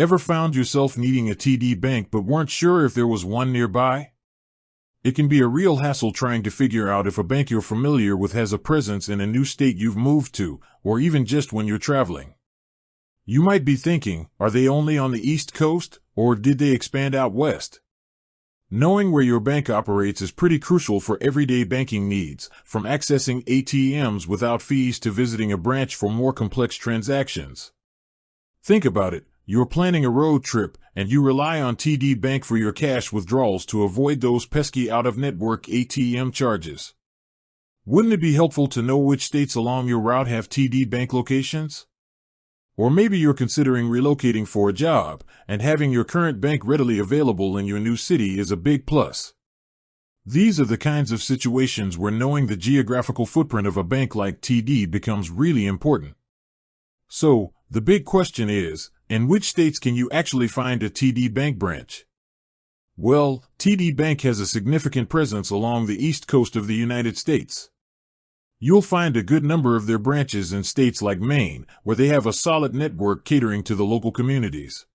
Ever found yourself needing a TD bank but weren't sure if there was one nearby? It can be a real hassle trying to figure out if a bank you're familiar with has a presence in a new state you've moved to, or even just when you're traveling. You might be thinking, are they only on the East Coast, or did they expand out west? Knowing where your bank operates is pretty crucial for everyday banking needs, from accessing ATMs without fees to visiting a branch for more complex transactions. Think about it. You're planning a road trip, and you rely on TD Bank for your cash withdrawals to avoid those pesky out-of-network ATM charges. Wouldn't it be helpful to know which states along your route have TD Bank locations? Or maybe you're considering relocating for a job, and having your current bank readily available in your new city is a big plus. These are the kinds of situations where knowing the geographical footprint of a bank like TD becomes really important. So, the big question is, in which states can you actually find a TD Bank branch? Well, TD Bank has a significant presence along the east coast of the United States. You'll find a good number of their branches in states like Maine, where they have a solid network catering to the local communities.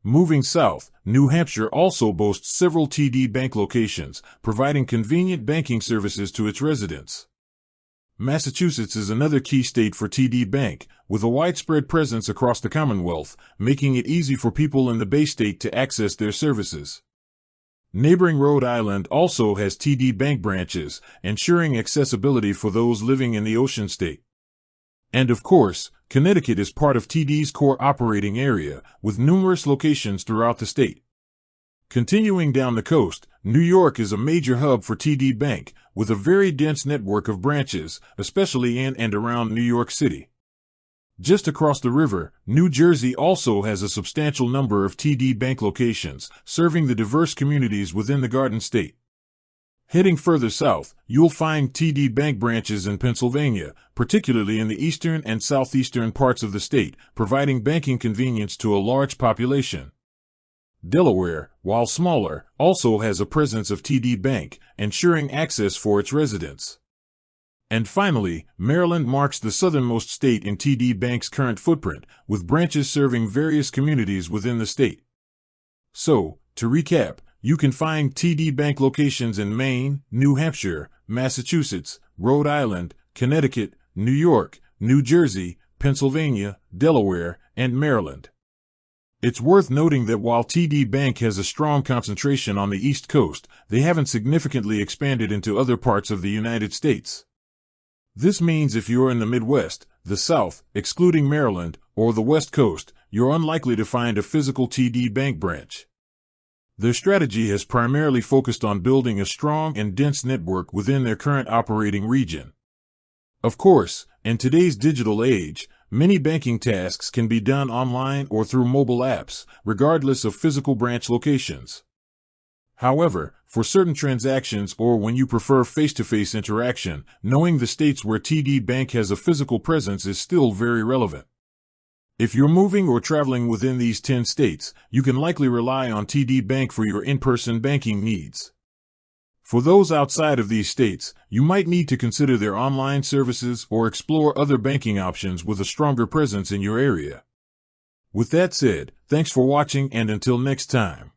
Moving south, New Hampshire also boasts several TD Bank locations, providing convenient banking services to its residents. Massachusetts is another key state for TD Bank, with a widespread presence across the Commonwealth, making it easy for people in the Bay State to access their services. Neighboring Rhode Island also has TD Bank branches, ensuring accessibility for those living in the Ocean State. And of course, Connecticut is part of TD's core operating area, with numerous locations throughout the state. Continuing down the coast, New York is a major hub for TD Bank, with a very dense network of branches, especially in and around New York City. Just across the river, New Jersey also has a substantial number of TD Bank locations, serving the diverse communities within the Garden State. Heading further south, you'll find TD Bank branches in Pennsylvania, particularly in the eastern and southeastern parts of the state, providing banking convenience to a large population. Delaware, while smaller, also has a presence of TD Bank, ensuring access for its residents. And finally, Maryland marks the southernmost state in TD Bank's current footprint, with branches serving various communities within the state. So, to recap, you can find TD Bank locations in Maine, New Hampshire, Massachusetts, Rhode Island, Connecticut, New York, New Jersey, Pennsylvania, Delaware, and Maryland. It's worth noting that while TD Bank has a strong concentration on the East Coast, they haven't significantly expanded into other parts of the United States. This means if you're in the Midwest, the South, excluding Maryland, or the West Coast, you're unlikely to find a physical TD Bank branch. Their strategy has primarily focused on building a strong and dense network within their current operating region. Of course, in today's digital age, many banking tasks can be done online or through mobile apps, regardless of physical branch locations. However, for certain transactions or when you prefer face-to-face interaction, knowing the states where TD Bank has a physical presence is still very relevant. If you're moving or traveling within these 10 states, you can likely rely on TD Bank for your in-person banking needs. For those outside of these states, you might need to consider their online services or explore other banking options with a stronger presence in your area. With that said, thanks for watching, and until next time.